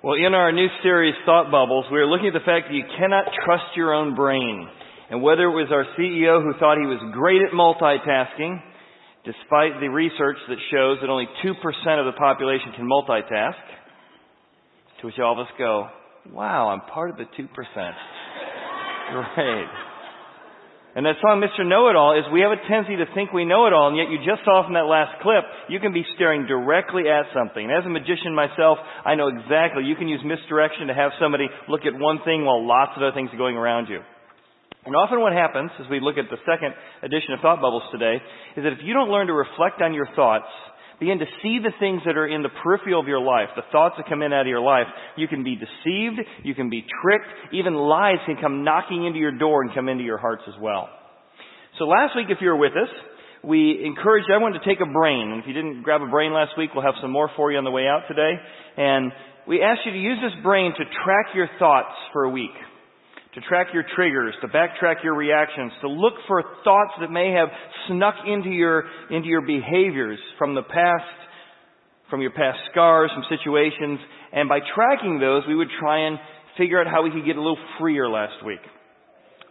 Well, in our new series, Thought Bubbles, we're looking at the fact that you cannot trust your own brain. And whether it was our CEO who thought he was great at multitasking, despite the research that shows that only 2% of the population can multitask, to which all of us go, wow, I'm part of the 2%. Great. And that song, Mr. Know-It-All, is we have a tendency to think we know it all, and yet you just saw from that last clip, you can be staring directly at something. And as a magician myself, I know exactly. You can use misdirection to have somebody look at one thing while lots of other things are going around you. And often what happens, as we look at the second edition of Thought Bubbles today, is that if you don't learn to reflect on your thoughts, begin to see the things that are in the peripheral of your life, the thoughts that come in out of your life, you can be deceived, you can be tricked, even lies can come knocking into your door and come into your hearts as well. So last week, if you were with us, we encouraged everyone to take a brain. And if you didn't grab a brain last week, we'll have some more for you on the way out today. And we asked you to use this brain to track your thoughts for a week, to track your triggers, to backtrack your reactions, to look for thoughts that may have snuck into your behaviors from the past, from your past scars, from situations. And by tracking those, we would try and figure out how we could get a little freer last week.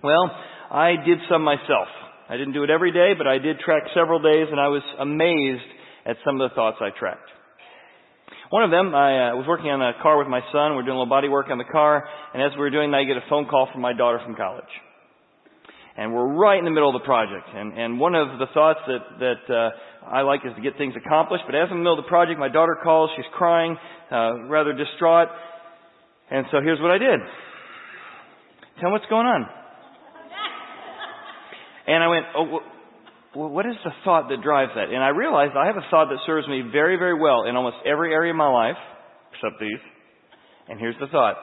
Well, I did some myself. I didn't do it every day, but I did track several days, and I was amazed at some of the thoughts I tracked. One of them, I was working on a car with my son. We're doing a little body work on the car, and as we were doing that, I get a phone call from my daughter from college. And we're right in the middle of the project. And one of the thoughts that I like is to get things accomplished. But as I'm in the middle of the project, my daughter calls. She's crying, rather distraught. And so here's what I did. Tell me what's going on. And I went, what is the thought that drives that? And I realized I have a thought that serves me very, very well in almost every area of my life, except these. And here's the thought.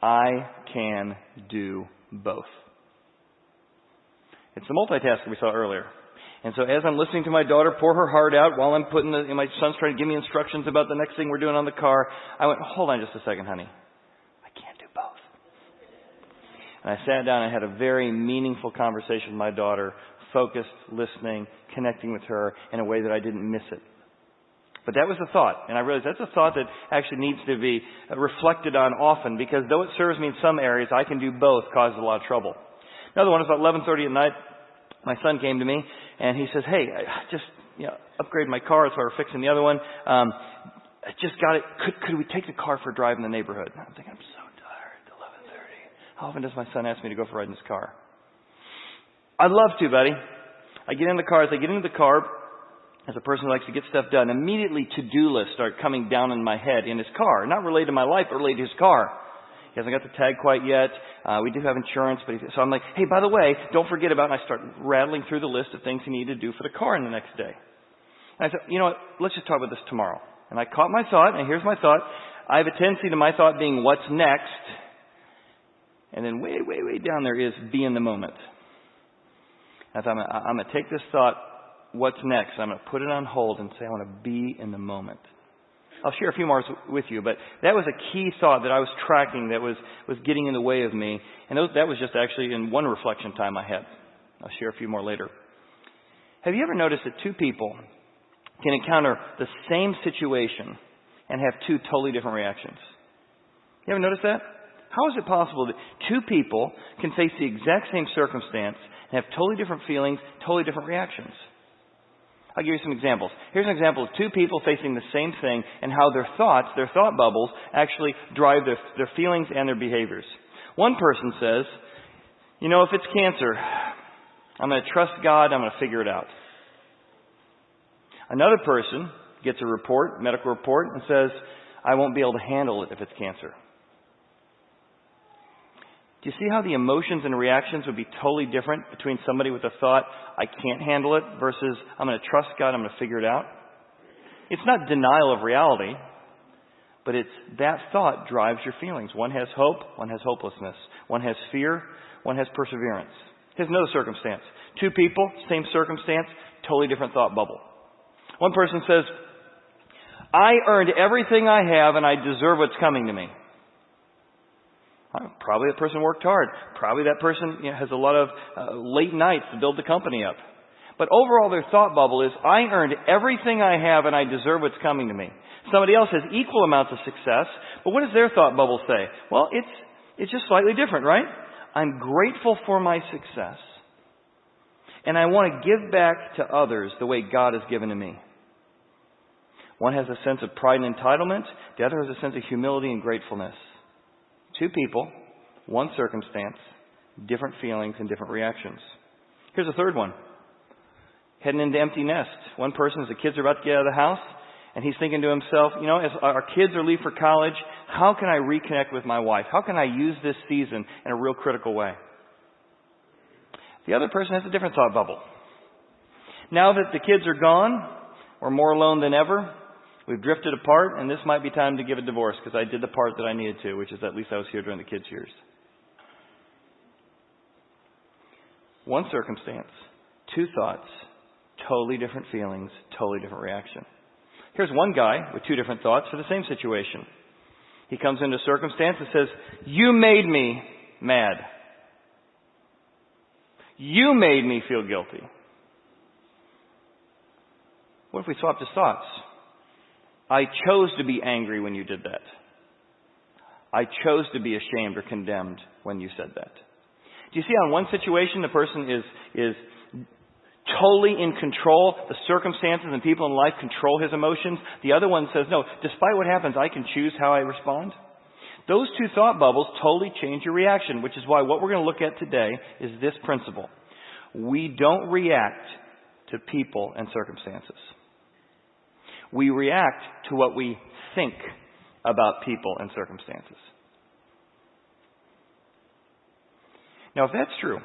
I can do both. It's the multitasker we saw earlier. And so as I'm listening to my daughter pour her heart out while I'm my son's trying to give me instructions about the next thing we're doing on the car, I went, hold on just a second, honey. I can't do both. And I sat down and had a very meaningful conversation with my daughter, focused, listening, connecting with her in a way that I didn't miss it. But that was a thought, and I realized that's a thought that actually needs to be reflected on often, because though it serves me in some areas, I can do both, causes a lot of trouble. Another one is about 11:30 at night. My son came to me, and he says, hey, I just upgraded my car, so we're fixing the other one. I just got it. Could we take the car for a drive in the neighborhood? And I'm thinking, I'm so tired, 11:30. How often does my son ask me to go for a ride in his car? I'd love to, buddy. I get in the car. As I get into the car, as a person who likes to get stuff done, immediately to-do lists start coming down in my head in his car. Not related to my life, but related to his car. He hasn't got the tag quite yet. We do have insurance, so I'm like, hey, by the way, don't forget about, and I start rattling through the list of things he needed to do for the car in the next day. And I said, you know what, let's just talk about this tomorrow. And I caught my thought, and here's my thought. I have a tendency to my thought being what's next. And then way, way, way down there is be in the moment. I thought, I'm going to take this thought, what's next? I'm going to put it on hold and say I want to be in the moment. I'll share a few more with you, but that was a key thought that I was tracking that was getting in the way of me. And that was just actually in one reflection time I had. I'll share a few more later. Have you ever noticed that two people can encounter the same situation and have two totally different reactions? You ever noticed that? How is it possible that two people can face the exact same circumstance and have totally different feelings, totally different reactions? I'll give you some examples. Here's an example of two people facing the same thing and how their thoughts, their thought bubbles, actually drive their feelings and their behaviors. One person says, if it's cancer, I'm going to trust God, I'm going to figure it out. Another person gets a medical report, and says, I won't be able to handle it if it's cancer. Do you see how the emotions and reactions would be totally different between somebody with a thought, I can't handle it, versus I'm going to trust God, I'm going to figure it out? It's not denial of reality, but it's that thought drives your feelings. One has hope, one has hopelessness. One has fear, one has perseverance. Here's another circumstance. Two people, same circumstance, totally different thought bubble. One person says, I earned everything I have and I deserve what's coming to me. Probably that person worked hard. Probably that person has a lot of late nights to build the company up. But overall, their thought bubble is, I earned everything I have and I deserve what's coming to me. Somebody else has equal amounts of success, but what does their thought bubble say? Well, it's just slightly different, right? I'm grateful for my success, and I want to give back to others the way God has given to me. One has a sense of pride and entitlement. The other has a sense of humility and gratefulness. Two people, one circumstance, different feelings and different reactions. Here's a third one. Heading into empty nest. One person, as the kids are about to get out of the house, and he's thinking to himself, as our kids are leave for college, how can I reconnect with my wife? How can I use this season in a real critical way? The other person has a different thought bubble. Now that the kids are gone, we're more alone than ever. We've drifted apart, and this might be time to give a divorce because I did the part that I needed to, which is at least I was here during the kids' years. One circumstance, two thoughts, totally different feelings, totally different reaction. Here's one guy with two different thoughts for the same situation. He comes into a circumstance and says, you made me mad. You made me feel guilty. What if we swapped his thoughts? I chose to be angry when you did that. I chose to be ashamed or condemned when you said that. Do you see on one situation the person is totally in control. The circumstances and people in life control his emotions. The other one says, no, despite what happens, I can choose how I respond. Those two thought bubbles totally change your reaction, which is why what we're going to look at today is this principle. We don't react to people and circumstances. We react to what we think about people and circumstances. Now, if that's true,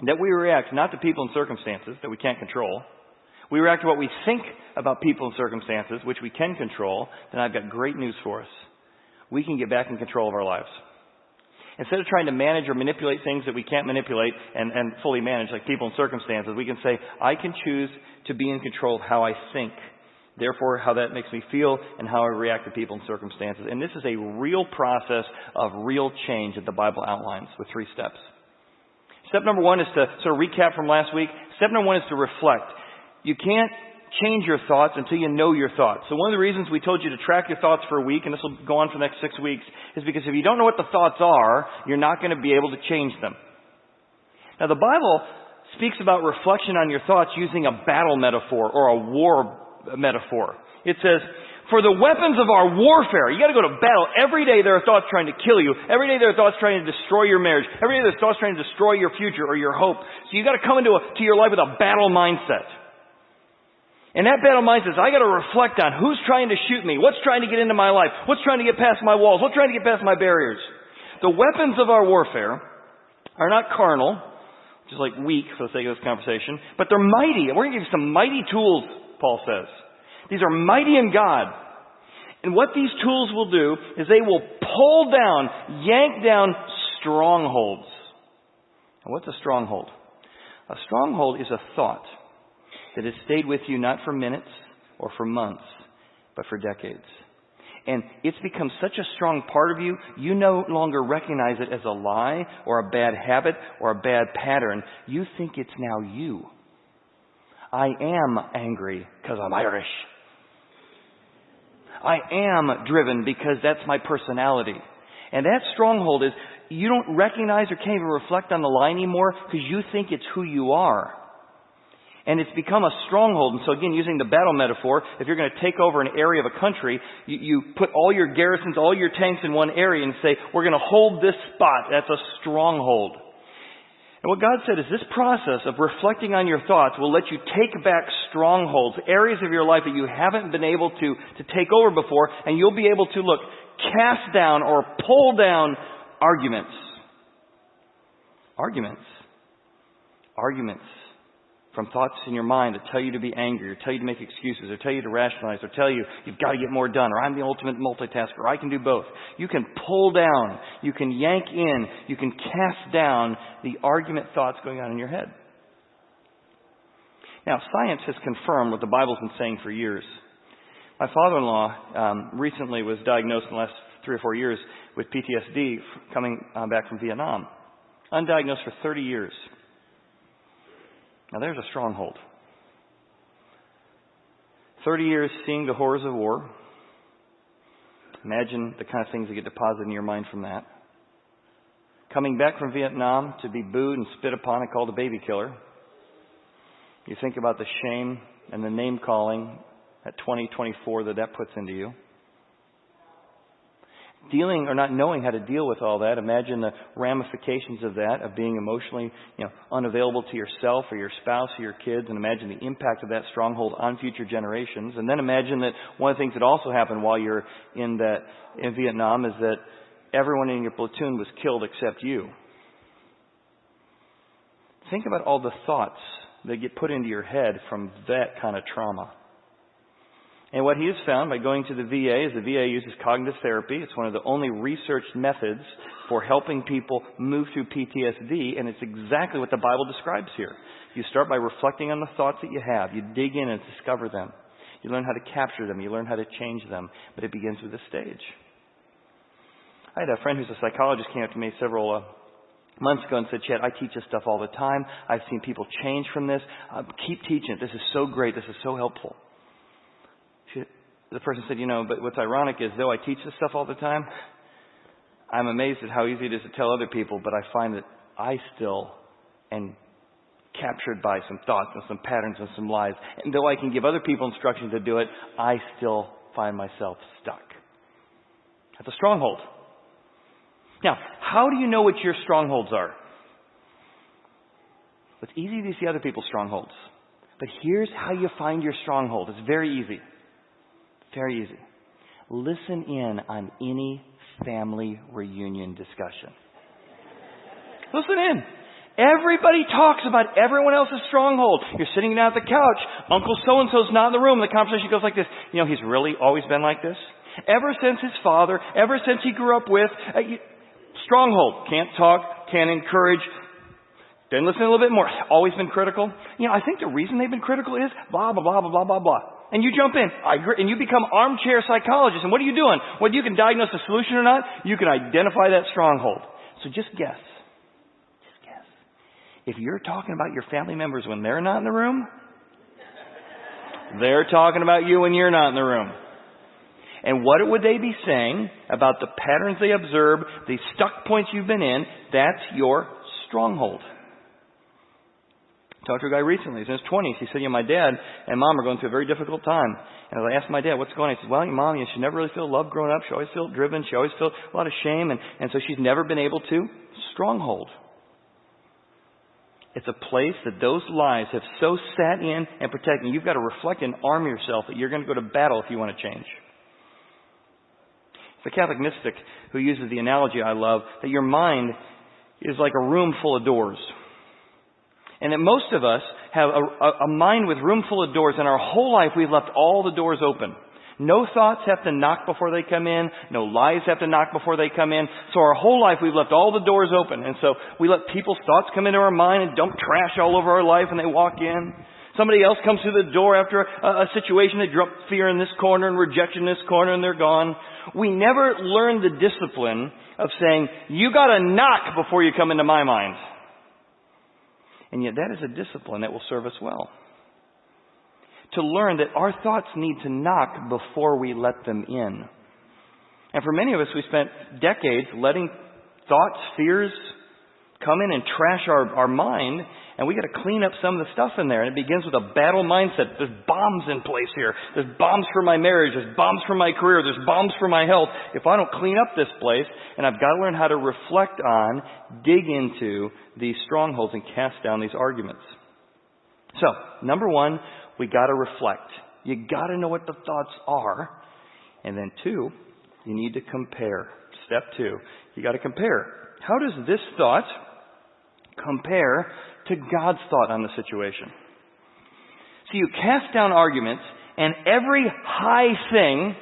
that we react not to people and circumstances that we can't control, we react to what we think about people and circumstances, which we can control, then I've got great news for us. We can get back in control of our lives. Instead of trying to manage or manipulate things that we can't manipulate and fully manage, like people and circumstances, we can say, I can choose to be in control of how I think. Therefore, how that makes me feel and how I react to people and circumstances. And this is a real process of real change that the Bible outlines with 3 steps. Step number 1 is to sort of recap from last week. Step number 1 is to reflect. You can't change your thoughts until you know your thoughts. So one of the reasons we told you to track your thoughts for a week, and this will go on for the next 6 weeks, is because if you don't know what the thoughts are, you're not going to be able to change them. Now the Bible speaks about reflection on your thoughts using a battle metaphor or a war metaphor. It says, for the weapons of our warfare, you got to go to battle. Every day there are thoughts trying to kill you. Every day there are thoughts trying to destroy your marriage. Every day there are thoughts trying to destroy your future or your hope. So you got to come to your life with a battle mindset. And that battle mindset is, I got to reflect on who's trying to shoot me, what's trying to get into my life, what's trying to get past my walls, what's trying to get past my barriers. The weapons of our warfare are not carnal, which is like weak for the sake of this conversation, but they're mighty. And we're going to give you some mighty tools, Paul says. These are mighty in God. And what these tools will do is they will pull down, yank down strongholds. And what's a stronghold? A stronghold is a thought that has stayed with you not for minutes or for months, but for decades. And it's become such a strong part of you, you no longer recognize it as a lie or a bad habit or a bad pattern. You think it's now you. I am angry because I'm Irish. I am driven because that's my personality. And that stronghold is you don't recognize or can't even reflect on the lie anymore because you think it's who you are. And it's become a stronghold. And so again, using the battle metaphor, if you're going to take over an area of a country, you put all your garrisons, all your tanks in one area and say, we're going to hold this spot. That's a stronghold. And what God said is this process of reflecting on your thoughts will let you take back strongholds, areas of your life that you haven't been able to take over before, and you'll be able to, cast down or pull down arguments. Arguments from thoughts in your mind that tell you to be angry, or tell you to make excuses, or tell you to rationalize, or tell you you've got to get more done, or I'm the ultimate multitasker, or I can do both. You can pull down, you can yank in, you can cast down the argument thoughts going on in your head. Now, science has confirmed what the Bible's been saying for years. My father-in-law recently was diagnosed in the last 3 or 4 years with PTSD coming back from Vietnam. Undiagnosed for 30 years. Now there's a stronghold. 30 years seeing the horrors of war, Imagine the kind of things that get deposited in your mind from that. Coming back from Vietnam to be booed and spit upon and called a baby killer. You think about the shame and the name calling at 2024 that puts into you. Dealing or not knowing how to deal with all that, imagine the ramifications of that, of being emotionally, unavailable to yourself or your spouse or your kids, and imagine the impact of that stronghold on future generations. And then imagine that one of the things that also happened while you're in Vietnam is that everyone in your platoon was killed except you. Think about all the thoughts that get put into your head from that kind of trauma. And what he has found by going to the VA is the VA uses cognitive therapy. It's one of the only researched methods for helping people move through PTSD, and it's exactly what the Bible describes here. You start by reflecting on the thoughts that you have. You dig in and discover them. You learn how to capture them. You learn how to change them. But it begins with a stage. I had a friend who's a psychologist came up to me several months ago and said, Chad, I teach this stuff all the time. I've seen people change from this. Keep teaching it. This is so great. This is so helpful. The person said, but what's ironic is though I teach this stuff all the time, I'm amazed at how easy it is to tell other people, but I find that I still am captured by some thoughts and some patterns and some lies. And though I can give other people instruction to do it, I still find myself stuck. That's a stronghold. Now, how do you know what your strongholds are? It's easy to see other people's strongholds. But here's how you find your stronghold. It's very easy. Very easy. Listen in on any family reunion discussion. Listen in. Everybody talks about everyone else's stronghold. You're sitting down at the couch. Uncle so-and-so's not in the room. The conversation goes like this. He's really always been like this. Ever since his father, ever since he grew up with, stronghold. Can't talk, can't encourage. Then listen a little bit more. Always been critical. I think the reason they've been critical is blah, blah, blah, blah, blah, blah, blah. And you jump in, and you become armchair psychologist. And what are you doing? Whether you can diagnose the solution or not, you can identify that stronghold. So just guess. Just guess. If you're talking about your family members when they're not in the room, they're talking about you when you're not in the room. And what would they be saying about the patterns they observe, the stuck points you've been in? That's your stronghold. I talked to a guy recently. He's in his 20s. He said, my dad and mom are going through a very difficult time. And I asked my dad, what's going on? He said, well, your mom, she never really felt love growing up. She always felt driven. She always felt a lot of shame. And so she's never been able to. Stronghold. It's a place that those lies have so sat in and protected. You've got to reflect and arm yourself that you're going to go to battle if you want to change. It's a Catholic mystic who uses the analogy I love that your mind is like a room full of doors. And that most of us have a mind with room full of doors, and our whole life we've left all the doors open. No thoughts have to knock before they come in. No lies have to knock before they come in. So our whole life we've left all the doors open. And so we let people's thoughts come into our mind and dump trash all over our life, and they walk in. Somebody else comes through the door after a situation. They drop fear in this corner and rejection in this corner, and they're gone. We never learn the discipline of saying, you got to knock before you come into my mind. And yet that is a discipline that will serve us well. To learn that our thoughts need to knock before we let them in. And for many of us, we spent decades letting thoughts, fears come in and trash our mind, and we got to clean up some of the stuff in there. And it begins with a battle mindset. There's bombs in place here. There's bombs for my marriage. There's bombs for my career. There's bombs for my health. If I don't clean up this place, and I've got to learn how to reflect on, dig into these strongholds and cast down these arguments. So, number one, we got to reflect. You got to know what the thoughts are. And then two, you need to compare. Step two, you got to compare. How does this thought compare to God's thought on the situation? So you cast down arguments, and every high thing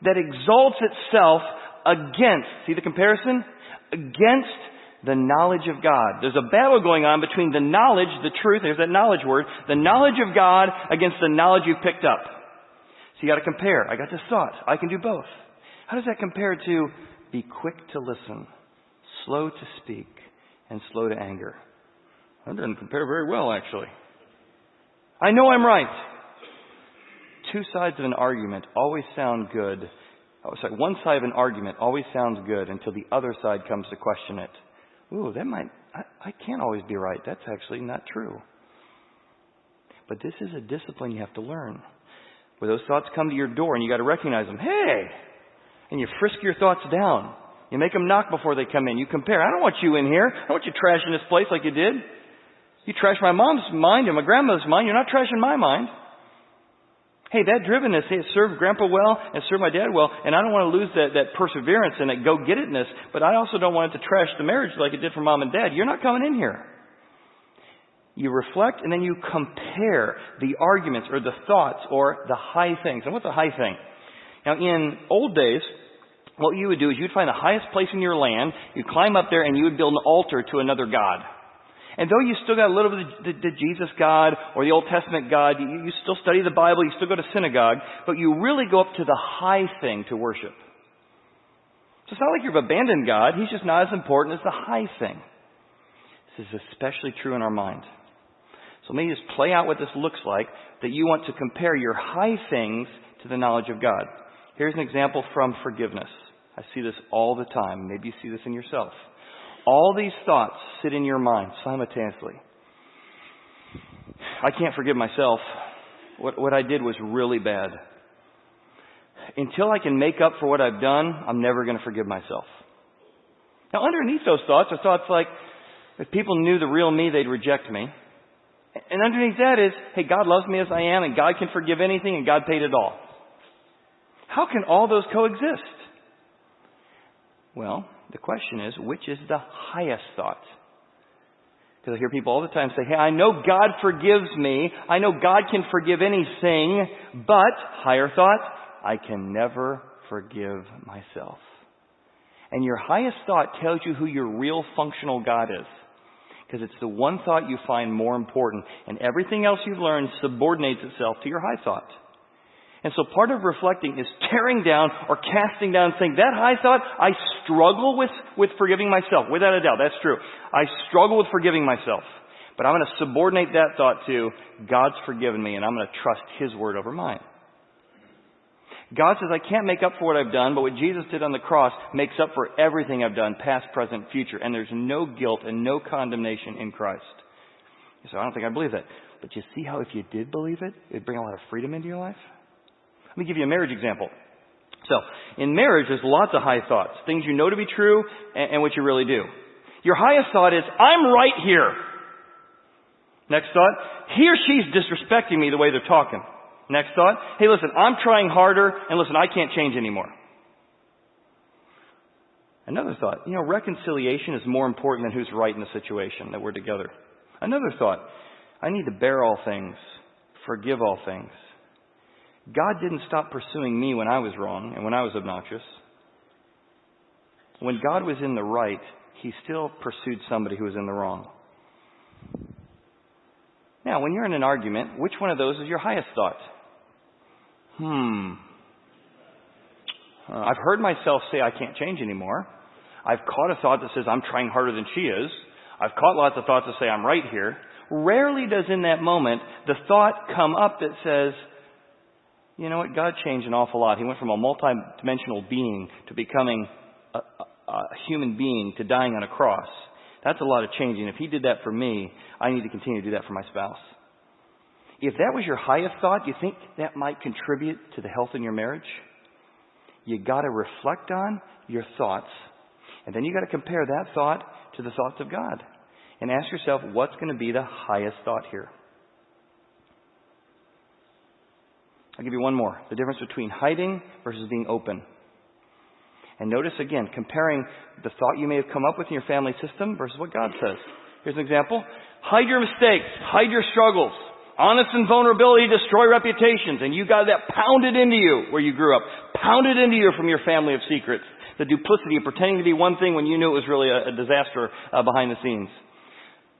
that exalts itself against, see the comparison? Against the knowledge of God. There's a battle going on between the knowledge, the truth, there's that knowledge word, the knowledge of God against the knowledge you've picked up. So you got to compare. I got this thought. I can do both. How does that compare to be quick to listen, slow to speak, and slow to anger? That doesn't compare very well, actually. I know I'm right. Two sides of an argument always sound good One side of an argument always sounds good until the other side comes to question it. Ooh, I can't always be right. That's actually not true. But this is a discipline you have to learn. Where those thoughts come to your door and you got to recognize them. Hey! And you frisk your thoughts down. You make them knock before they come in. You compare. I don't want you in here. I don't want you trashing this place like you did. You trashed my mom's mind and my grandmother's mind. You're not trashing my mind. Hey, that drivenness, hey, it served Grandpa well and served my dad well, and I don't want to lose that perseverance and that go-get-itness, but I also don't want it to trash the marriage like it did for Mom and Dad. You're not coming in here. You reflect, and then you compare the arguments or the thoughts or the high things. And what's a high thing? Now, in old days, what you would do is you'd find the highest place in your land, you'd climb up there, and you would build an altar to another god. And though you still got a little bit of the Jesus God or the Old Testament God, you still study the Bible, you still go to synagogue, but you really go up to the high thing to worship. So it's not like you've abandoned God. He's just not as important as the high thing. This is especially true in our mind. So maybe just play out what this looks like, that you want to compare your high things to the knowledge of God. Here's an example from forgiveness. I see this all the time. Maybe you see this in yourself. All these thoughts sit in your mind simultaneously. I can't forgive myself. What I did was really bad. Until I can make up for what I've done, I'm never going to forgive myself. Now, underneath those thoughts are thoughts like, if people knew the real me, they'd reject me. And underneath that is, hey, God loves me as I am, and God can forgive anything, and God paid it all. How can all those coexist? Well, the question is, which is the highest thought? Because I hear people all the time say, hey, I know God forgives me. I know God can forgive anything. But, higher thought, I can never forgive myself. And your highest thought tells you who your real functional God is. Because it's the one thought you find more important. And everything else you've learned subordinates itself to your high thought. And so part of reflecting is tearing down or casting down, saying, that high thought, I struggle with forgiving myself. Without a doubt, that's true. I struggle with forgiving myself. But I'm going to subordinate that thought to, God's forgiven me, and I'm going to trust His word over mine. God says, I can't make up for what I've done, but what Jesus did on the cross makes up for everything I've done, past, present, future. And there's no guilt and no condemnation in Christ. So I don't think I believe that. But you see how if you did believe it, it would bring a lot of freedom into your life? Let me give you a marriage example. So, in marriage, there's lots of high thoughts. Things you know to be true and what you really do. Your highest thought is, I'm right here. Next thought, he or she's disrespecting me the way they're talking. Next thought, hey, listen, I'm trying harder, and listen, I can't change anymore. Another thought, reconciliation is more important than who's right in the situation, that we're together. Another thought, I need to bear all things, forgive all things. God didn't stop pursuing me when I was wrong and when I was obnoxious. When God was in the right, He still pursued somebody who was in the wrong. Now, when you're in an argument, which one of those is your highest thought? I've heard myself say I can't change anymore. I've caught a thought that says I'm trying harder than she is. I've caught lots of thoughts that say I'm right here. Rarely does in that moment the thought come up that says, you know what, God changed an awful lot. He went from a multidimensional being to becoming a human being to dying on a cross. That's a lot of changing. If He did that for me, I need to continue to do that for my spouse. If that was your highest thought, do you think that might contribute to the health in your marriage? You got to reflect on your thoughts, and then you got to compare that thought to the thoughts of God, and ask yourself, what's going to be the highest thought here? I'll give you one more. The difference between hiding versus being open. And notice again, comparing the thought you may have come up with in your family system versus what God says. Here's an example. Hide your mistakes. Hide your struggles. Honest and vulnerability destroy reputations. And you got that pounded into you where you grew up. Pounded into you from your family of secrets. The duplicity of pretending to be one thing when you knew it was really a disaster behind the scenes.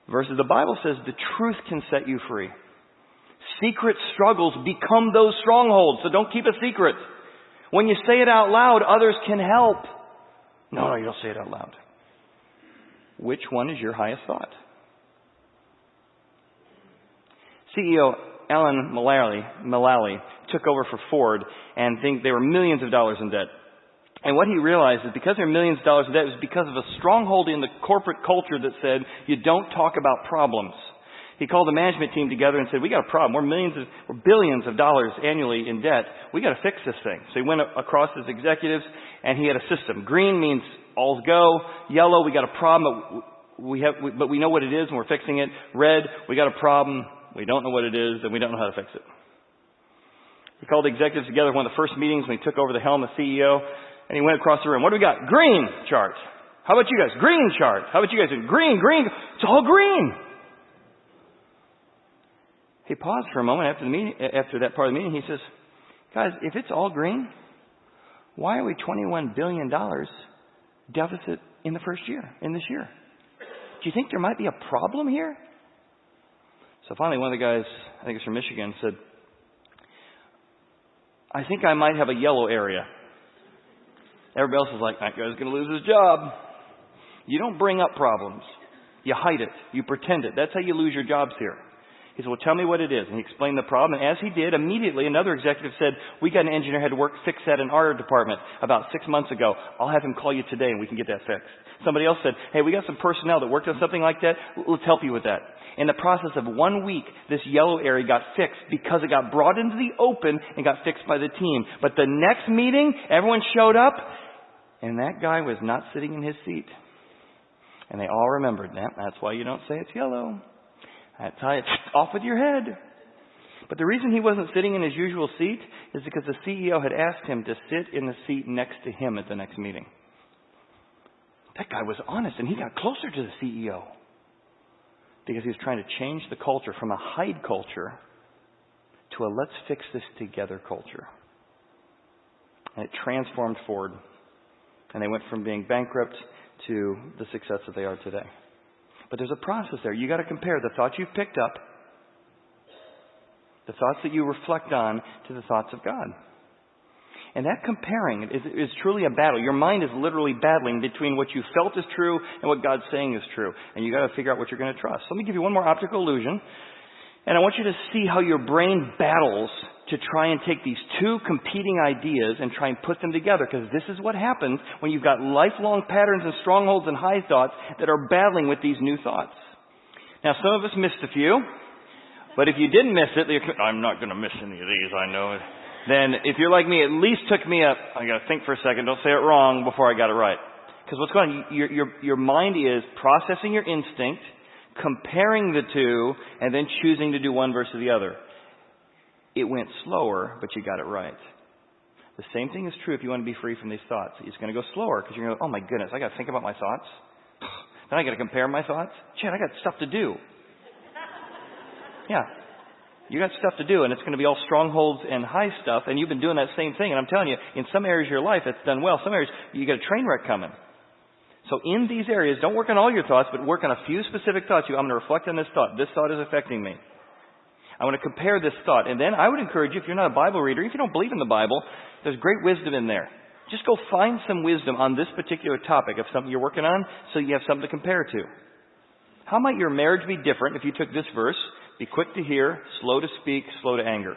Versus the Bible says the truth can set you free. Secret struggles become those strongholds, so don't keep a secret. When you say it out loud, others can help. No, you don't say it out loud. Which one is your highest thought? CEO Alan Mulally took over for Ford and think they were millions of dollars in debt. And what he realized is because there are millions of dollars in debt, it was because of a stronghold in the corporate culture that said, you don't talk about problems. He called the management team together and said, we got a problem. We're billions of dollars annually in debt. We got to fix this thing. So he went across his executives and he had a system. Green means all's go. Yellow, we got a problem, but we know what it is and we're fixing it. Red, we got a problem. We don't know what it is and we don't know how to fix it. He called the executives together, one of the first meetings when he took over the helm as CEO, and he went across the room. What do we got? Green chart. How about you guys? Green chart. How about you guys? Green. It's all green. He paused for a moment after that part of the meeting. He says, guys, if it's all green, why are we $21 billion deficit in this year? Do you think there might be a problem here? So finally, one of the guys, I think it's from Michigan, said, I think I might have a yellow area. Everybody else is like, that guy's going to lose his job. You don't bring up problems. You hide it. You pretend it. That's how you lose your jobs here. He said, well, tell me what it is. And he explained the problem. And as he did, immediately another executive said, we got an engineer had to fix that in our department about 6 months ago. I'll have him call you today and we can get that fixed. Somebody else said, hey, we got some personnel that worked on something like that. Let's help you with that. In the process of 1 week, this yellow area got fixed because it got brought into the open and got fixed by the team. But the next meeting, everyone showed up and that guy was not sitting in his seat. And they all remembered that. That's why you don't say it's yellow. That's how it's off with your head. But the reason he wasn't sitting in his usual seat is because the CEO had asked him to sit in the seat next to him at the next meeting. That guy was honest, and he got closer to the CEO because he was trying to change the culture from a hide culture to a let's fix this together culture. And it transformed Ford, and they went from being bankrupt to the success that they are today. But there's a process there. You got to compare the thoughts you've picked up, the thoughts that you reflect on, to the thoughts of God. And that comparing is truly a battle. Your mind is literally battling between what you felt is true and what God's saying is true. And you got to figure out what you're going to trust. Let me give you one more optical illusion. And I want you to see how your brain battles to try and take these two competing ideas and try and put them together. Because this is what happens when you've got lifelong patterns and strongholds and high thoughts that are battling with these new thoughts. Now, some of us missed a few. But if you didn't miss it, I'm not going to miss any of these, I know it. Then if you're like me, at least took me up, I got to think for a second, don't say it wrong before I got it right. Because what's going on, your mind is processing your instinct, comparing the two, and then choosing to do one versus the other. It went slower, but you got it right. The same thing is true if you want to be free from these thoughts. It's going to go slower because you're going to go, oh my goodness, I got to think about my thoughts. Then I got to compare my thoughts. Chad, I got stuff to do. Yeah. You got stuff to do, and it's going to be all strongholds and high stuff, and you've been doing that same thing. And I'm telling you, in some areas of your life, it's done well. Some areas, you got a train wreck coming. So in these areas, don't work on all your thoughts, but work on a few specific thoughts. I'm going to reflect on this thought. This thought is affecting me. I want to compare this thought. And then I would encourage you, if you're not a Bible reader, if you don't believe in the Bible, there's great wisdom in there. Just go find some wisdom on this particular topic of something you're working on so you have something to compare to. How might your marriage be different if you took this verse? Be quick to hear, slow to speak, slow to anger.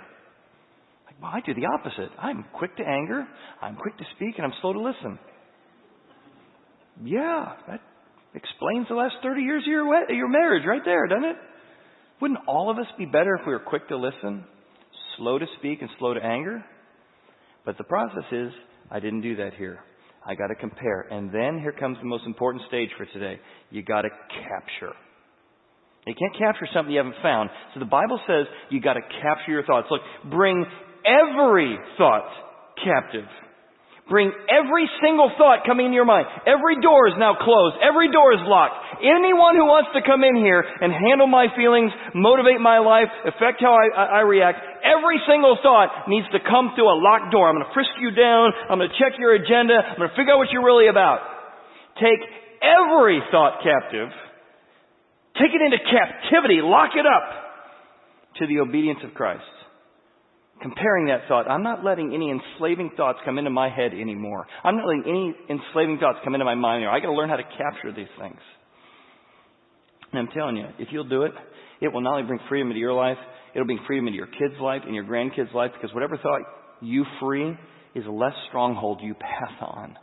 Well, I do the opposite. I'm quick to anger, I'm quick to speak, and I'm slow to listen. Yeah, that explains the last 30 years of your marriage right there, doesn't it? Wouldn't all of us be better if we were quick to listen, slow to speak, and slow to anger? But the process is, I didn't do that here. I got to compare. And then here comes the most important stage for today. You got to capture. You can't capture something you haven't found. So the Bible says you got to capture your thoughts. Look, bring every thought captive. Bring every single thought coming into your mind. Every door is now closed. Every door is locked. Anyone who wants to come in here and handle my feelings, motivate my life, affect how I react, every single thought needs to come through a locked door. I'm going to frisk you down. I'm going to check your agenda. I'm going to figure out what you're really about. Take every thought captive. Take it into captivity. Lock it up to the obedience of Christ. Comparing that thought, I'm not letting any enslaving thoughts come into my head anymore. I'm not letting any enslaving thoughts come into my mind anymore. I got to learn how to capture these things. And I'm telling you, if you'll do it, it will not only bring freedom into your life, it'll bring freedom into your kids' life and your grandkids' life, because whatever thought you free is less stronghold you pass on.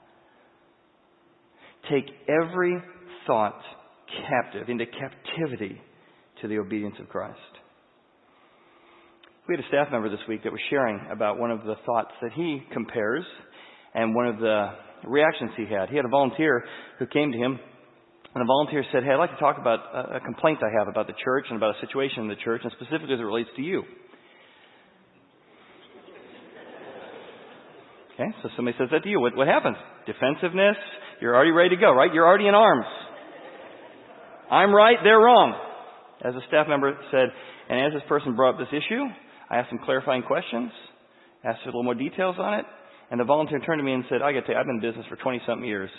Take every thought captive, into captivity to the obedience of Christ. We had a staff member this week that was sharing about one of the thoughts that he compares and one of the reactions he had. He had a volunteer who came to him, and the volunteer said, "Hey, I'd like to talk about a complaint I have about the church and about a situation in the church, and specifically as it relates to you." Okay, so somebody says that to you. What happens? Defensiveness. You're already ready to go, right? You're already in arms. I'm right, they're wrong. As a staff member said, and as this person brought up this issue, I asked some clarifying questions, asked for a little more details on it, and the volunteer turned to me and said, I got to tell you, I've been in business for 20-something years,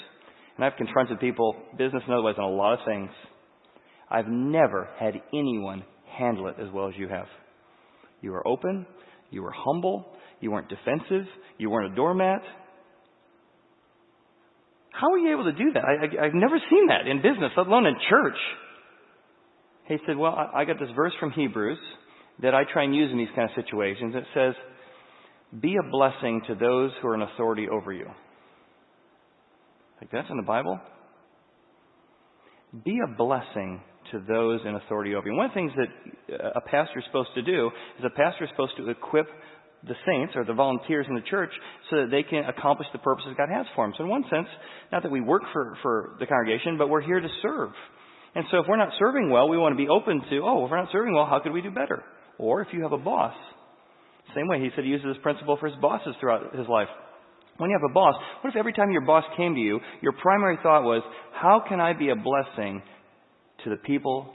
and I've confronted people, business and otherwise, on a lot of things. I've never had anyone handle it as well as you have. You were open, you were humble, you weren't defensive, you weren't a doormat. How were you able to do that? I've never seen that in business, let alone in church. He said, well, I got this verse from Hebrews that I try and use in these kind of situations. It says, be a blessing to those who are in authority over you. Like that's in the Bible? Be a blessing to those in authority over you. One of the things that a pastor is supposed to do is a pastor is supposed to equip the saints or the volunteers in the church so that they can accomplish the purposes God has for them. So in one sense, not that we work for the congregation, but we're here to serve. And so if we're not serving well, we want to be open to, if we're not serving well, how could we do better? Or if you have a boss, same way, he said he uses this principle for his bosses throughout his life. When you have a boss, what if every time your boss came to you, your primary thought was, how can I be a blessing to the people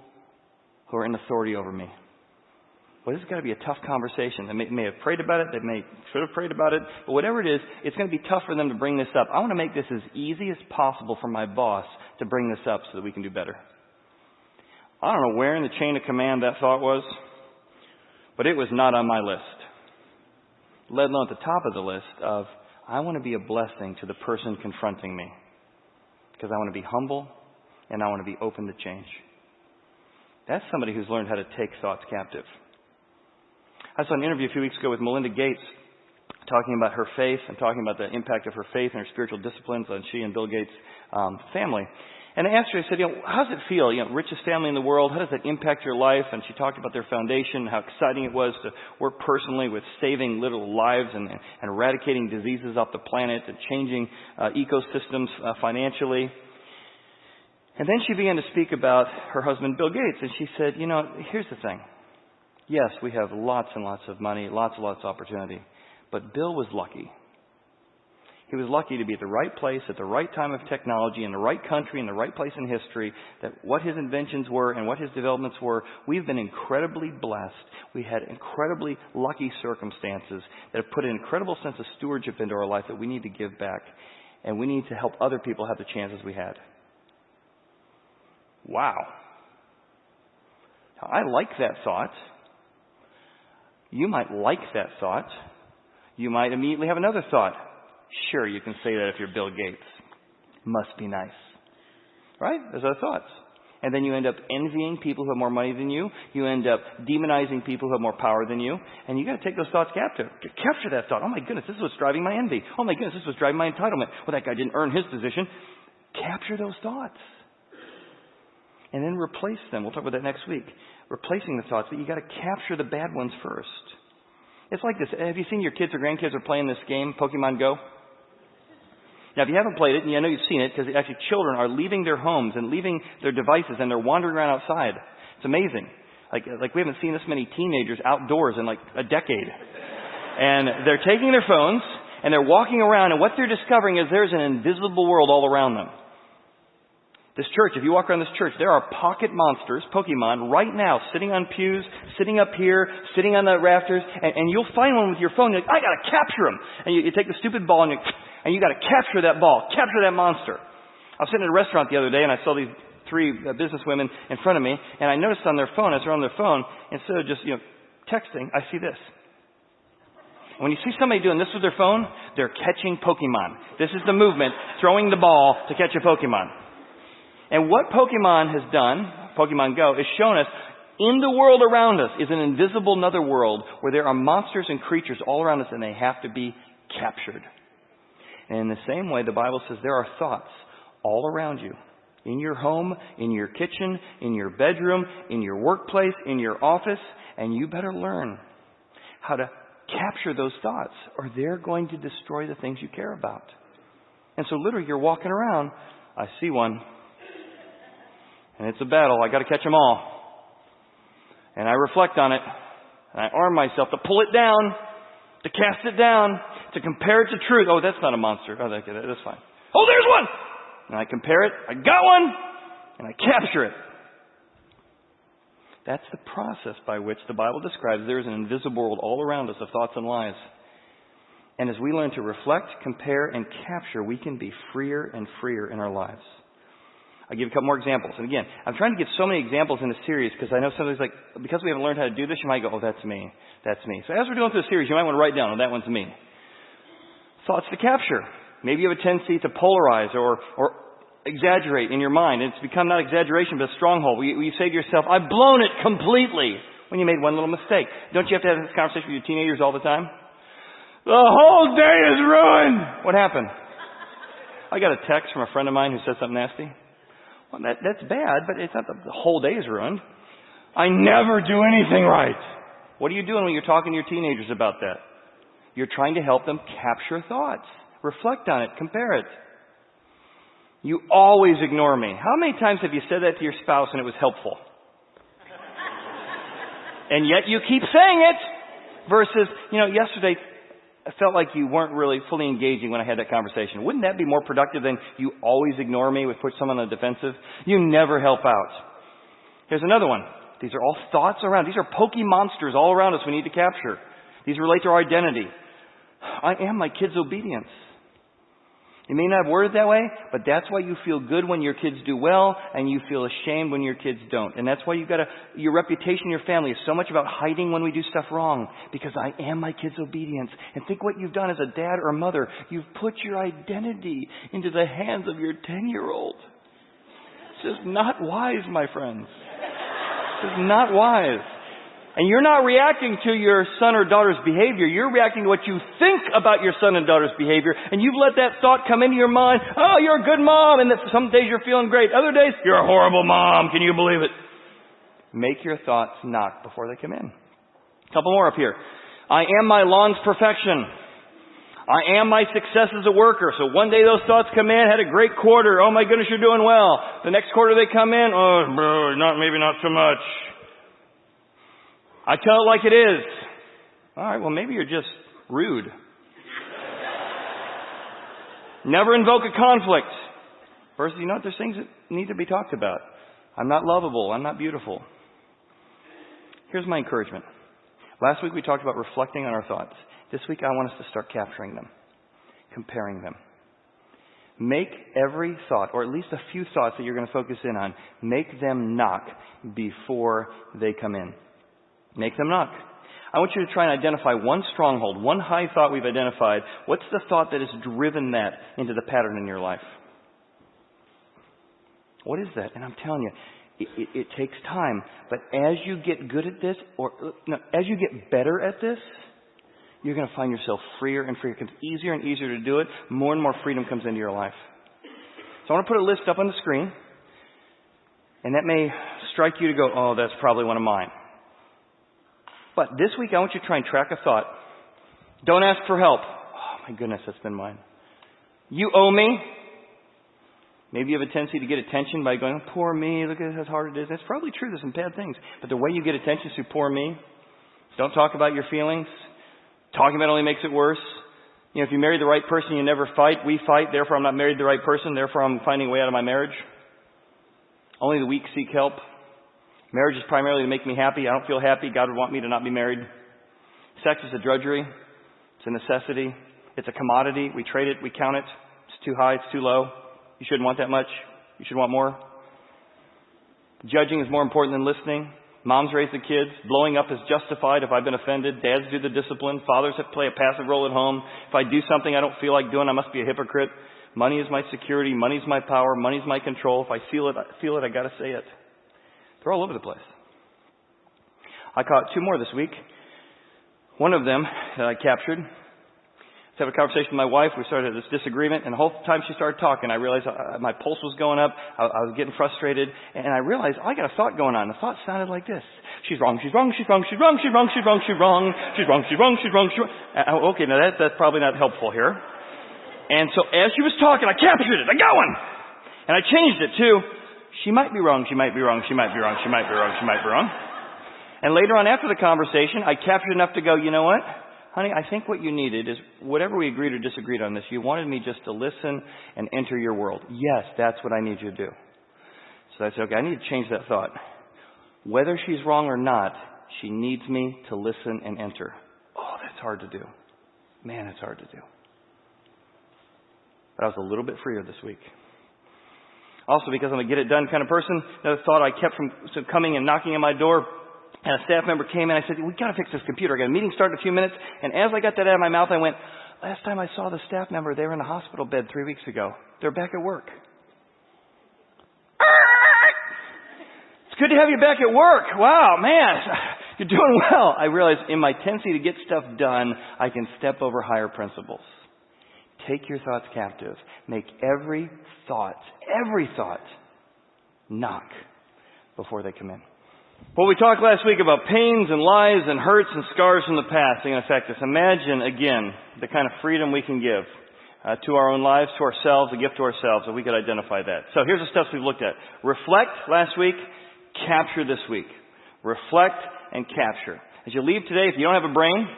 who are in authority over me? Well, this has got to be a tough conversation. They may have prayed about it. They should have prayed about it. But whatever it is, it's going to be tough for them to bring this up. I want to make this as easy as possible for my boss to bring this up so that we can do better. I don't know where in the chain of command that thought was, but it was not on my list. Let alone at the top of the list of, I want to be a blessing to the person confronting me because I want to be humble and I want to be open to change. That's somebody who's learned how to take thoughts captive. I saw an interview a few weeks ago with Melinda Gates talking about her faith and talking about the impact of her faith and her spiritual disciplines on she and Bill Gates' family. And I asked her, I said, how does it feel? Richest family in the world, how does that impact your life? And she talked about their foundation, how exciting it was to work personally with saving little lives and eradicating diseases off the planet and changing ecosystems financially. And then she began to speak about her husband, Bill Gates. And she said, here's the thing. Yes, we have lots and lots of money, lots and lots of opportunity. But Bill was lucky. He was lucky to be at the right place at the right time of technology, in the right country, in the right place in history, that what his inventions were and what his developments were, we've been incredibly blessed. We had incredibly lucky circumstances that have put an incredible sense of stewardship into our life that we need to give back. And we need to help other people have the chances we had. Wow. Now, I like that thought. You might like that thought. You might immediately have another thought. Sure, you can say that if you're Bill Gates. Must be nice. Right? There's other thoughts. And then you end up envying people who have more money than you. You end up demonizing people who have more power than you. And you got to take those thoughts captive. Capture that thought. Oh my goodness, this is what's driving my envy. Oh my goodness, this is what's driving my entitlement. Well, that guy didn't earn his position. Capture those thoughts. And then replace them. We'll talk about that next week. Replacing the thoughts. But you got to capture the bad ones first. It's like this. Have you seen your kids or grandkids are playing this game, Pokemon Go? Now, if you haven't played it, and I know you've seen it, because actually children are leaving their homes and leaving their devices, and they're wandering around outside. It's amazing. Like we haven't seen this many teenagers outdoors in like a decade. And they're taking their phones, and they're walking around, and what they're discovering is there's an invisible world all around them. This church, if you walk around this church, there are pocket monsters, Pokemon, right now, sitting on pews, sitting up here, sitting on the rafters, and you'll find one with your phone. You're like, I got to capture him. And you take the stupid ball, and you got to capture that ball, capture that monster. I was sitting at a restaurant the other day, and I saw these three businesswomen in front of me, and I noticed on their phone, as they're on their phone, instead of just texting, I see this. When you see somebody doing this with their phone, they're catching Pokemon. This is the movement, throwing the ball to catch a Pokemon. And what Pokemon has done, Pokemon Go, is shown us in the world around us is an invisible nether world where there are monsters and creatures all around us, and they have to be captured. And in the same way, the Bible says there are thoughts all around you. In your home, in your kitchen, in your bedroom, in your workplace, in your office. And you better learn how to capture those thoughts, or they're going to destroy the things you care about. And so literally you're walking around, I see one, and it's a battle. I got to catch them all. And I reflect on it, and I arm myself to pull it down, to cast it down, to compare it to truth. Oh, that's not a monster. Oh, that's fine. Oh, there's one! And I compare it. I got one, and I capture it. That's the process by which the Bible describes there is an invisible world all around us of thoughts and lies. And as we learn to reflect, compare, and capture, we can be freer and freer in our lives. I'll give you a couple more examples. And again, I'm trying to give so many examples in the series because I know somebody's like, because we haven't learned how to do this, you might go, oh, that's me. That's me. So as we're going through the series, you might want to write down, oh, that one's me. Thoughts to capture. Maybe you have a tendency to polarize or exaggerate in your mind. It's become not exaggeration, but a stronghold. You say to yourself, I've blown it completely, when you made one little mistake. Don't you have to have this conversation with your teenagers all the time? The whole day is ruined. What happened? I got a text from a friend of mine who said something nasty. Well, that's bad, but it's not the whole day is ruined. I never do anything right. What are you doing when you're talking to your teenagers about that? You're trying to help them capture thoughts. Reflect on it. Compare it. You always ignore me. How many times have you said that to your spouse and it was helpful? And yet you keep saying it. Versus, yesterday I felt like you weren't really fully engaging when I had that conversation. Wouldn't that be more productive than you always ignore me, would put someone on the defensive? You never help out. Here's another one. These are all thoughts around. These are pokey monsters all around us we need to capture. These relate to our identity. I am my kids' obedience. You may not have worded it that way, but that's why you feel good when your kids do well, and you feel ashamed when your kids don't. And that's why your reputation in your family is so much about hiding when we do stuff wrong, because I am my kids' obedience. And think what you've done as a dad or a mother. You've put your identity into the hands of your 10-year-old. It's just not wise, my friends. It's just not wise. And you're not reacting to your son or daughter's behavior. You're reacting to what you think about your son and daughter's behavior. And you've let that thought come into your mind. Oh, you're a good mom. And some days you're feeling great. Other days, you're a horrible mom. Can you believe it? Make your thoughts knock before they come in. A couple more up here. I am my lawn's perfection. I am my success as a worker. So one day those thoughts come in, had a great quarter. Oh my goodness, you're doing well. The next quarter they come in. Oh, maybe not so much. I tell it like it is. All right, well, maybe you're just rude. Never invoke a conflict. Versus, there's things that need to be talked about. I'm not lovable. I'm not beautiful. Here's my encouragement. Last week we talked about reflecting on our thoughts. This week I want us to start capturing them, comparing them. Make every thought, or at least a few thoughts that you're going to focus in on, make them knock before they come in. Make them knock. I want you to try and identify one stronghold, one high thought we've identified. What's the thought that has driven that into the pattern in your life? What is that? And I'm telling you, it takes time. But as you get good at this, as you get better at this, you're going to find yourself freer and freer. It's easier and easier to do it. More and more freedom comes into your life. So I want to put a list up on the screen. And that may strike you to go, oh, that's probably one of mine. But this week, I want you to try and track a thought. Don't ask for help. Oh, my goodness, that's been mine. You owe me. Maybe you have a tendency to get attention by going, oh, poor me, look at how hard it is. That's probably true. There's some bad things. But the way you get attention is through poor me. Don't talk about your feelings. Talking about it only makes it worse. If you marry the right person, you never fight. We fight. Therefore, I'm not married to the right person. Therefore, I'm finding a way out of my marriage. Only the weak seek help. Marriage is primarily to make me happy. I don't feel happy. God would want me to not be married. Sex is a drudgery. It's a necessity. It's a commodity. We trade it. We count it. It's too high. It's too low. You shouldn't want that much. You should want more. Judging is more important than listening. Moms raise the kids. Blowing up is justified if I've been offended. Dads do the discipline. Fathers have to play a passive role at home. If I do something I don't feel like doing, I must be a hypocrite. Money is my security. Money is my power. Money is my control. If I feel it, I got to say it. They're all over the place. I caught two more this week. One of them that I captured, Have a conversation with my wife. We started this disagreement, and the whole time she started talking, I realized my pulse was going up. I was getting frustrated, and I realized I got a thought going on. The thought sounded like this: she's wrong, she's wrong, she's wrong, she's wrong, she's wrong, she's wrong, she's wrong, she's wrong, she's wrong, she's wrong, she's wrong. Okay, now that's probably not helpful here. And so as she was talking, I captured it. I got one, and I changed it to: she might be wrong, she might be wrong, she might be wrong, she might be wrong, she might be wrong. And later on, after the conversation, I captured enough to go, you know what? Honey, I think what you needed is whatever we agreed or disagreed on this, you wanted me just to listen and enter your world. Yes, that's what I need you to do. So I said, okay, I need to change that thought. Whether she's wrong or not, she needs me to listen and enter. Oh, that's hard to do. Man, it's hard to do. But I was a little bit freer this week. Also, because I'm a get it done kind of person, another thought I kept from coming and knocking on my door. And a staff member came in. I said, we got to fix this computer. I got a meeting starting in a few minutes. And as I got that out of my mouth, I went, last time I saw the staff member, they were in a hospital bed 3 weeks ago. They're back at work. It's good to have you back at work. Wow, man, you're doing well. I realized in my tendency to get stuff done, I can step over higher principles. Take your thoughts captive. Make every thought knock before they come in. Well, we talked last week about pains and lies and hurts and scars from the past that can affect us. Imagine, again, the kind of freedom we can give to our own lives, to ourselves, a gift to ourselves, if we could identify that. So here's the steps we've looked at. Reflect last week, capture this week. Reflect and capture. As you leave today, if you don't have a brain,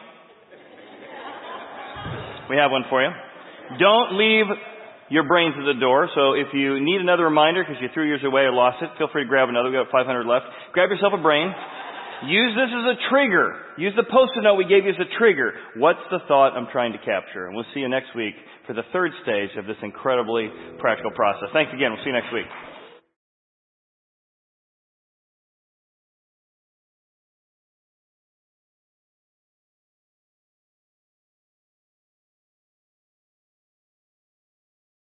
we have one for you. Don't leave your brains at the door. So if you need another reminder because you threw yours away or lost it, feel free to grab another. We've got 500 left. Grab yourself a brain. Use this as a trigger. Use the Post-it note we gave you as a trigger. What's the thought I'm trying to capture? And we'll see you next week for the third stage of this incredibly practical process. Thanks again. We'll see you next week.